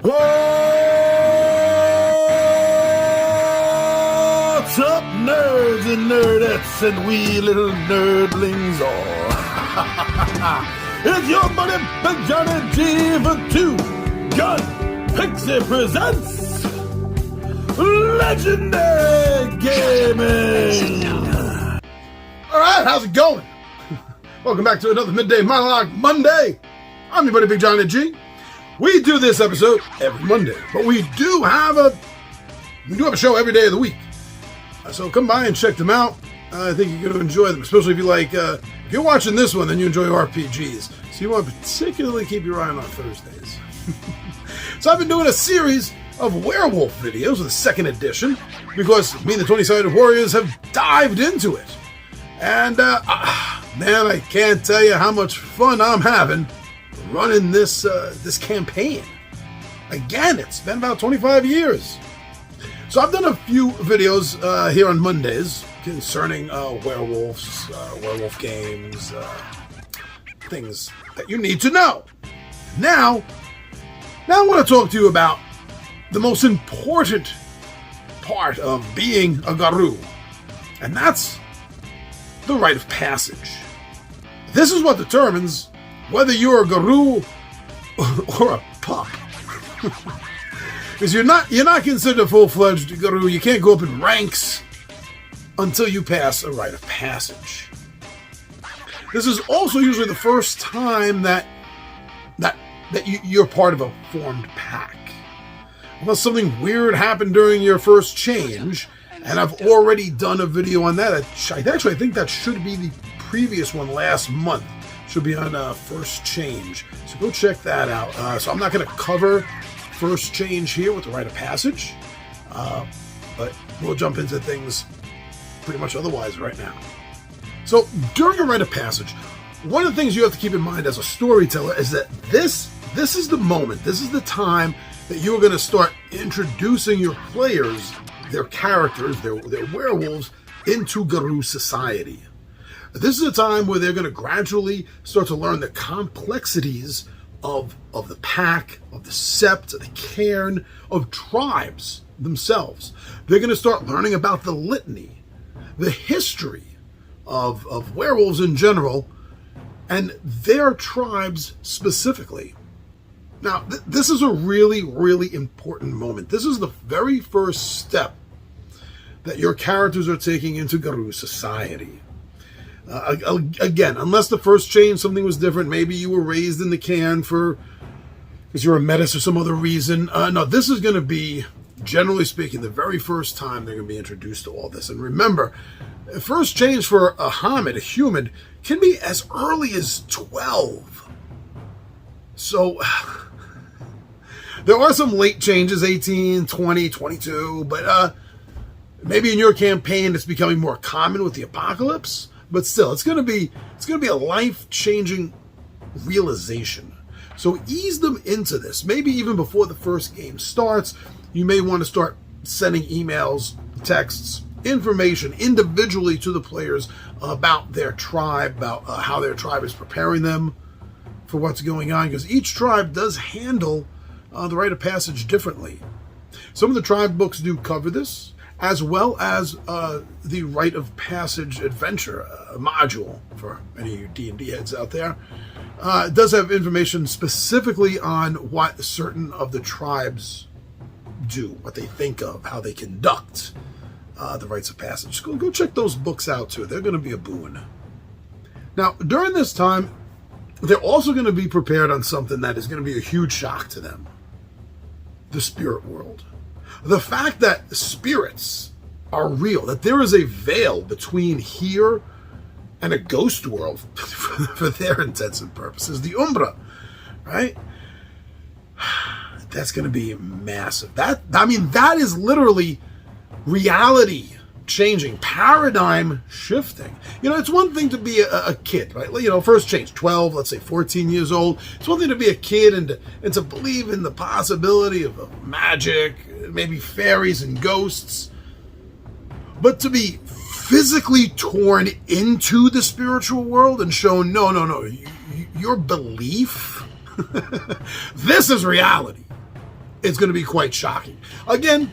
What's up, nerds and nerdettes and wee little nerdlings all? It's your buddy Johnny G for Two Gun Pixie presents Legendary Gaming. Alright, how's it going? Welcome back to another Midday Monologue Monday. I'm your buddy Big Johnny G. We do this episode every Monday, but we do have a show every day of the week. So come by and check them out. I think you're going to enjoy them, especially if you like, if you're watching this one, then you enjoy RPGs. So you want to particularly keep your eye on Thursdays. So I've been doing a series of Werewolf videos, the second edition, because me and the 20-sided warriors have dived into it. And, man, I can't tell you how much fun I'm having running this campaign. Again, it's been about 25 years. So I've done a few videos here on Mondays concerning werewolves, werewolf games, things that you need to know. Now I want to talk to you about the most important part of being a Garou, and that's the rite of passage. This is what determines whether you're a Garou or a pup. Because you're not considered a full-fledged Garou. You can't go up in ranks until you pass a rite of passage. This is also usually the first time that you're part of a formed pack. Unless something weird happened during your first change, and I've already done a video on that. Actually, I think that should be the previous one last month. Should be on First Change. So go check that out. So I'm not going to cover First Change here with the rite of passage, but we'll jump into things pretty much otherwise right now. So during a rite of passage, one of the things you have to keep in mind as a storyteller is that this is the moment, this is the time that you're going to start introducing your players, their characters, their werewolves, into Garou society. This is a time where they're going to gradually start to learn the complexities of the pack, of the sept, of the cairn, of tribes themselves. They're going to start learning about the litany, the history of werewolves in general, and their tribes specifically. Now, this is a really, really important moment. This is the very first step that your characters are taking into Garou society. Again, unless the first change, something was different. Maybe you were raised in the cairn because you're a metis or some other reason. No, this is going to be, generally speaking, the very first time they're going to be introduced to all this. And remember, first change for a homid, a human, can be as early as 12. So there are some late changes, 18, 20, 22, but maybe in your campaign it's becoming more common with the apocalypse. But still, it's going to be a life-changing realization. So ease them into this. Maybe even before the first game starts, you may want to start sending emails, texts, information individually to the players about their tribe, about how their tribe is preparing them for what's going on. Because each tribe does handle the rite of passage differently. Some of the tribe books do cover this, as well as the Rite of Passage Adventure module for any of you D&D heads out there. It does have information specifically on what certain of the tribes do, what they think of, how they conduct the rites of passage. Go check those books out too. They're going to be a boon. Now, during this time, they're also going to be prepared on something that is going to be a huge shock to them. The spirit world. The fact that spirits are real, that there is a veil between here and a ghost world for their intents and purposes, the Umbra, right? That's going to be massive. That is literally reality changing, paradigm shifting. You know, it's one thing to be a kid, right? You know, first change, 12, let's say 14 years old. It's one thing to be a kid and to believe in the possibility of magic, maybe fairies and ghosts. But to be physically torn into the spiritual world and shown, no, your belief, this is reality. it's going to be quite shocking. Again,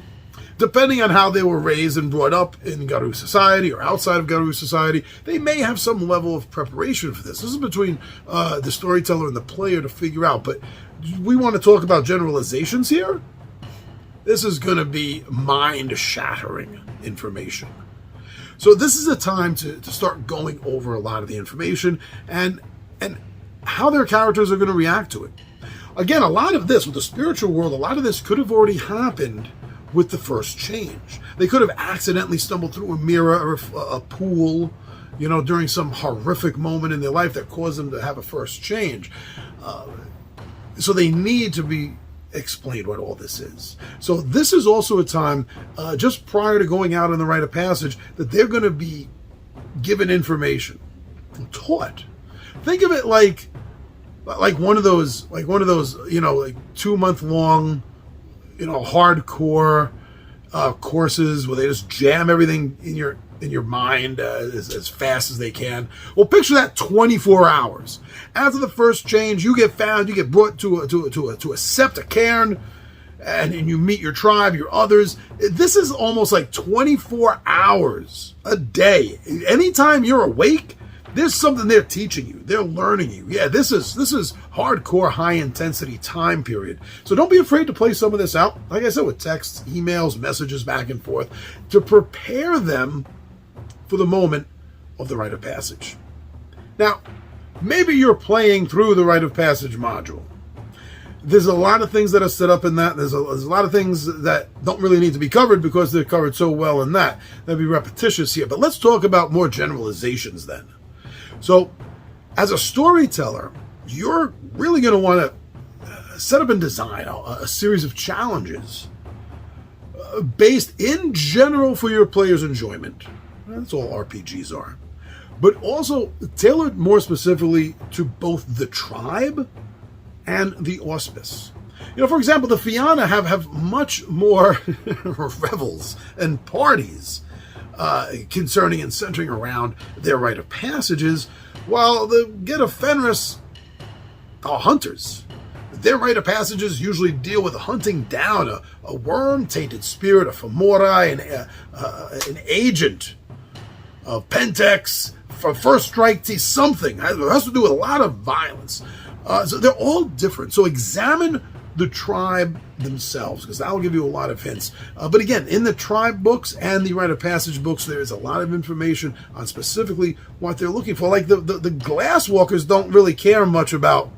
depending on how they were raised and brought up in Garou society or outside of Garou society, they may have some level of preparation for this. This is between the storyteller and the player to figure out. But we want to talk about generalizations here. This is going to be mind-shattering information. So this is a time to start going over a lot of the information and how their characters are going to react to it. Again, a lot of this, with the spiritual world, a lot of this could have already happened with the first change. They could have accidentally stumbled through a mirror or a pool, during some horrific moment in their life that caused them to have a first change. So they need to be explained what all this is. So this is also a time, just prior to going out on the rite of passage, that they're going to be given information, taught. Think of it like one of those, like 2-month-long, hardcore courses where they just jam everything in your mind as fast as they can. Well, picture that 24 hours. After the first change, you get brought to a septa cairn, and you meet your tribe, your others. This is almost like 24 hours a day. Anytime you're awake, there's something they're teaching you. They're learning you. Yeah, this is hardcore, high-intensity time period. So don't be afraid to play some of this out, like I said, with texts, emails, messages back and forth, to prepare them for the moment of the rite of passage. Now, maybe you're playing through the rite of passage module. There's a lot of things that are set up in that. There's a lot of things that don't really need to be covered because they're covered so well in that. That'd be repetitious here. But let's talk about more generalizations then. So, as a storyteller, you're really going to want to set up and design a series of challenges based in general for your players' enjoyment. That's all RPGs are. But also tailored more specifically to both the tribe and the auspice. For example, the Fianna have much more revels and parties concerning and centering around their rite of passages, while the Get of Fenris are hunters. Their rite of passages usually deal with hunting down a worm-tainted spirit, a Femorai, an agent of Pentex, for first strike to something. It has to do with a lot of violence. So they're all different. So examine the tribe themselves, because that will give you a lot of hints. But again, in the tribe books and the rite of passage books, there is a lot of information on specifically what they're looking for. Like the Glasswalkers don't really care much about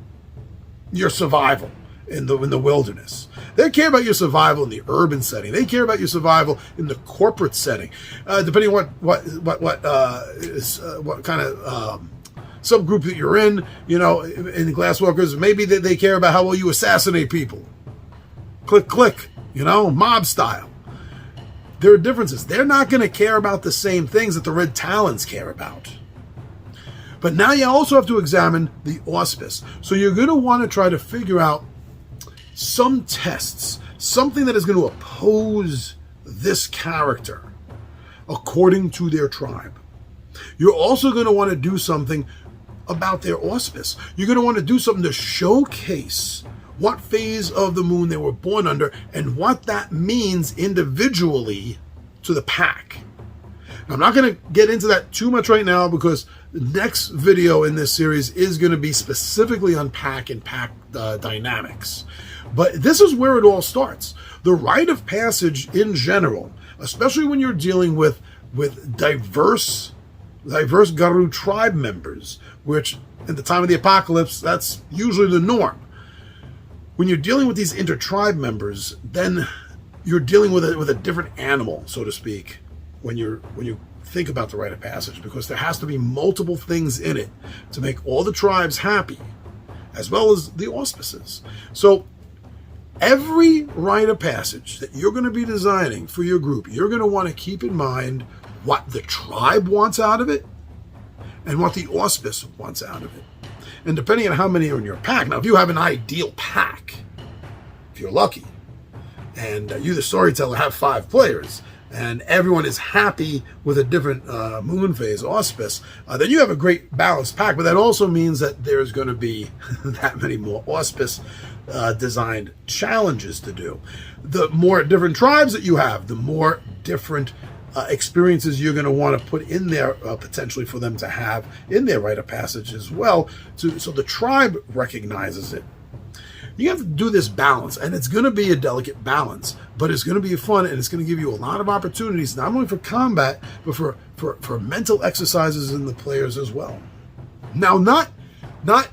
your survival in the wilderness. They care about your survival in the urban setting. They care about your survival in the corporate setting, depending on what kind of subgroup that you're in. In the Glasswalkers, maybe they care about how well you assassinate people. Click, click, mob style. There are differences. They're not going to care about the same things that the Red Talons care about. But now you also have to examine the auspice. So you're going to want to try to figure out some tests, something that is going to oppose this character according to their tribe. You're also going to want to do something about their auspice. You're going to want to do something to showcase what phase of the moon they were born under and what that means individually to the pack. Now, I'm not going to get into that too much right now because the next video in this series is going to be specifically on pack and pack dynamics. But this is where it all starts. The rite of passage in general, especially when you're dealing with diverse Garou tribe members, which at the time of the apocalypse, that's usually the norm. When you're dealing with these inter-tribe members, then you're dealing with a different animal, so to speak, when you think about the rite of passage, because there has to be multiple things in it to make all the tribes happy, as well as the auspices. So every rite of passage that you're going to be designing for your group, you're going to want to keep in mind what the tribe wants out of it and what the auspice wants out of it. And depending on how many are in your pack, now if you have an ideal pack, if you're lucky, and you, the storyteller, have 5 players, and everyone is happy with a different moon phase auspice, then you have a great balanced pack. But that also means that there's going to be that many more auspice designed challenges to do. The more different tribes that you have, the more different experiences you're going to want to put in there potentially for them to have in their rite of passage as well, so the tribe recognizes it. You have to do this balance, and it's going to be a delicate balance, but it's going to be fun, and it's going to give you a lot of opportunities, not only for combat, but for mental exercises in the players as well. Now, not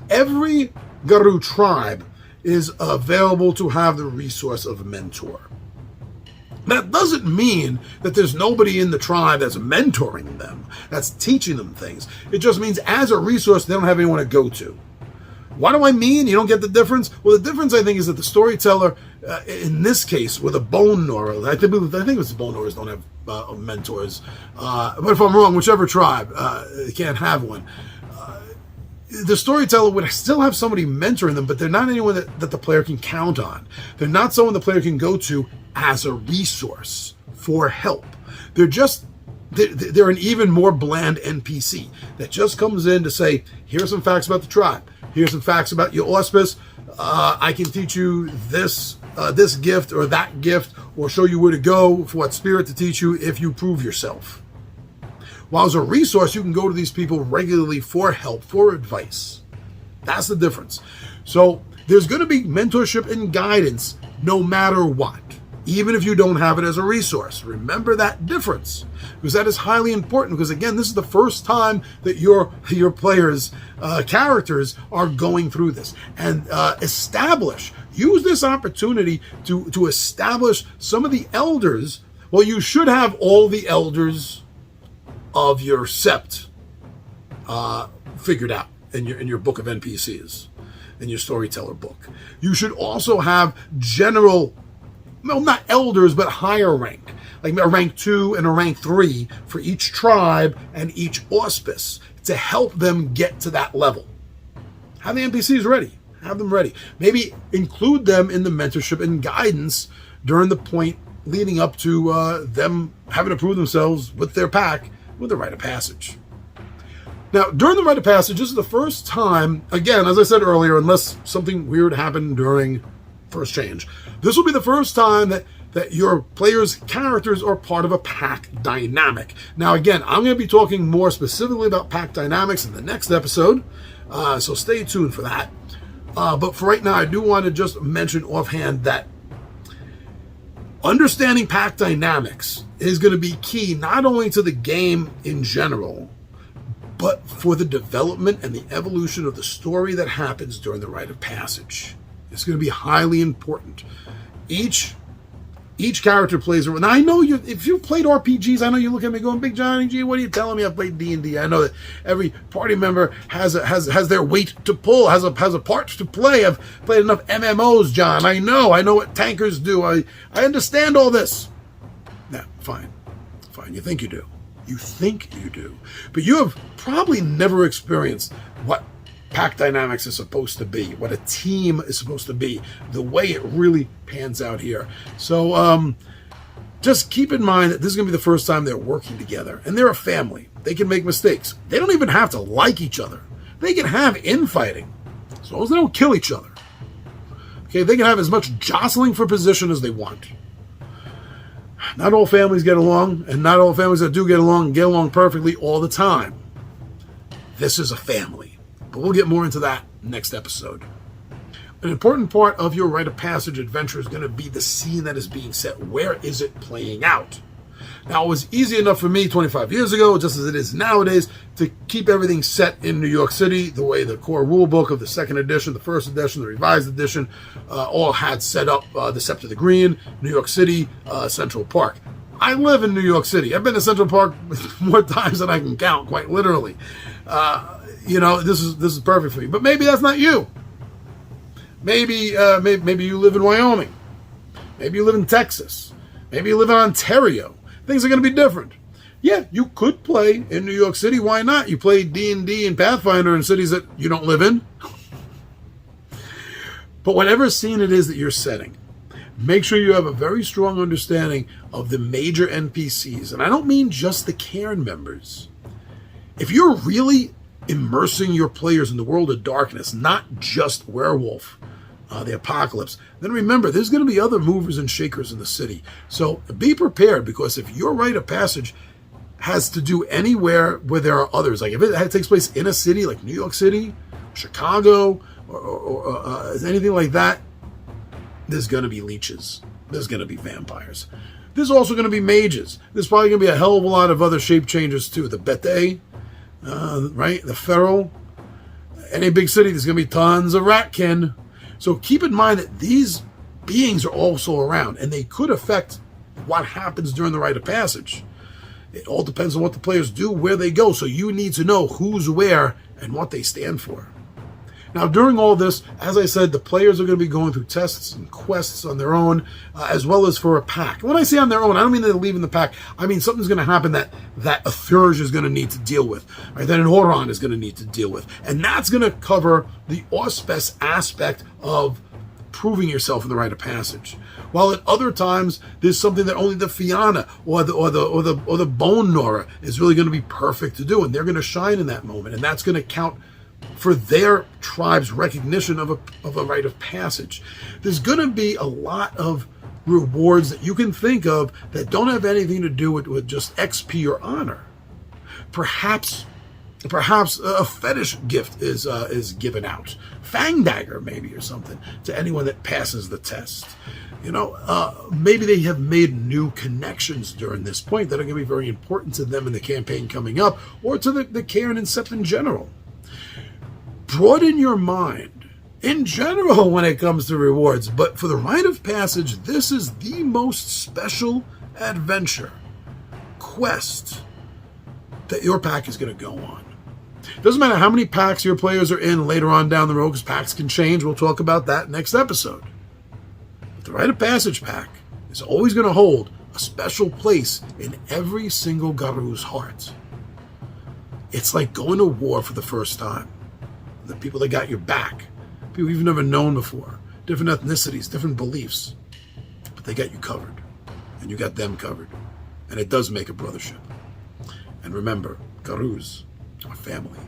every Garou tribe is available to have the resource of a mentor. That doesn't mean that there's nobody in the tribe that's mentoring them, that's teaching them things. It just means as a resource, they don't have anyone to go to. What do I mean? You don't get the difference? Well, the difference, I think, is that the storyteller, in this case, with a bone gnawer, I think it's the bone gnawers don't have mentors. But if I'm wrong, whichever tribe can't have one. The storyteller would still have somebody mentoring them, but they're not anyone that the player can count on. They're not someone the player can go to as a resource for help. They're an even more bland NPC that just comes in to say, here's some facts about the tribe. Here's some facts about your auspice. I can teach you this gift or that gift, or show you where to go for what spirit to teach you if you prove yourself. While as a resource, you can go to these people regularly for help, for advice. That's the difference. So there's going to be mentorship and guidance no matter what, even if you don't have it as a resource. Remember that difference, because that is highly important, because again, this is the first time that your players' characters are going through this. And use this opportunity to establish some of the elders. Well, you should have all the elders of your sept figured out in your book of NPCs, in your storyteller book. You should also have general, well, not elders, but higher rank, like a rank 2 and a rank 3 for each tribe and each auspice to help them get to that level. Have the NPCs ready. Have them ready. Maybe include them in the mentorship and guidance during the point leading up to them having to prove themselves with their pack with the rite of passage. Now, during the rite of passage, this is the first time, again, as I said earlier, unless something weird happened during first change, this will be the first time that your players' characters are part of a pack dynamic. Now, again, I'm going to be talking more specifically about pack dynamics in the next episode, so stay tuned for that. But for right now, I do want to just mention offhand that understanding pack dynamics is going to be key not only to the game in general, but for the development and the evolution of the story that happens during the rite of passage. It's going to be highly important. Each character plays a role. Now, I know if you've played RPGs, I know you look at me going, Big Johnny G, what are you telling me? I've played D&D. I know that every party member has their weight to pull, has a part to play. I've played enough MMOs, John. I know what tankers do. I understand all this. Now, fine. You think you do. You think you do. But you have probably never experienced what pack dynamics is supposed to be, what a team is supposed to be, the way it really pans out here. So just keep in mind that this is going to be the first time they're working together, and they're a family. They can make mistakes. They don't even have to like each other. They can have infighting, as long as they don't kill each other. Okay, they can have as much jostling for position as they want. Not all families get along, and not all families that do get along perfectly all the time. This is a family. But we'll get more into that next episode. An important part of your rite of passage adventure is going to be the scene that is being set. Where is it playing out? Now, it was easy enough for me 25 years ago, just as it is nowadays, to keep everything set in New York City, the way the core rule book of the second edition, the first edition, the revised edition, all had set up the Sept of the Green, New York City, Central Park. I live in New York City. I've been to Central Park more times than I can count, quite literally. This is perfect for me. But maybe that's not you. Maybe you live in Wyoming. Maybe you live in Texas. Maybe you live in Ontario. Things are going to be different. Yeah, you could play in New York City. Why not? You play D&D and Pathfinder in cities that you don't live in. But whatever scene it is that you're setting, make sure you have a very strong understanding of the major NPCs. And I don't mean just the Cairn members. If you're really immersing your players in the world of darkness, not just Werewolf, the apocalypse, then remember there's going to be other movers and shakers in the city. So be prepared, because if your rite of passage has to do anywhere where there are others, like if it takes place in a city like New York City, Chicago, or anything like that, there's going to be leeches. There's going to be vampires. There's also going to be mages. There's probably going to be a hell of a lot of other shape changes too. The Midday, right? The feral. Any big city, there's going to be tons of ratkin. So keep in mind that these beings are also around, and they could affect what happens during the rite of passage. It all depends on what the players do, where they go. So you need to know who's where and what they stand for. Now, during all this, as I said, the players are going to be going through tests and quests on their own, as well as for a pack. When I say on their own, I don't mean they're leaving the pack. I mean something's going to happen that a Thurge is going to need to deal with, right? That an Oron is going to need to deal with. And that's going to cover the auspes aspect of proving yourself in the rite of passage. While at other times, there's something that only the Fianna or the Bone Nora is really going to be perfect to do, and they're going to shine in that moment, and that's going to count for their tribe's recognition of a rite of passage. There's going to be a lot of rewards that you can think of that don't have anything to do with just XP or honor. Perhaps a fetish gift is given out, Fang Dagger maybe, or something, to anyone that passes the test. Maybe they have made new connections during this point that are going to be very important to them in the campaign coming up, or to the Cairn and Sept in general. Broaden your mind in general when it comes to rewards, but for the rite of passage, this is the most special adventure quest that your pack is going to go on. Doesn't matter how many packs your players are in later on down the road, because packs can change. We'll talk about that next episode. But the rite of passage pack is always going to hold a special place in every single Garou's heart. It's like going to war for the first time. The people that got your back, people you've never known before, different ethnicities, different beliefs, but they got you covered, and you got them covered, and it does make a brothership. And remember, Garous are family.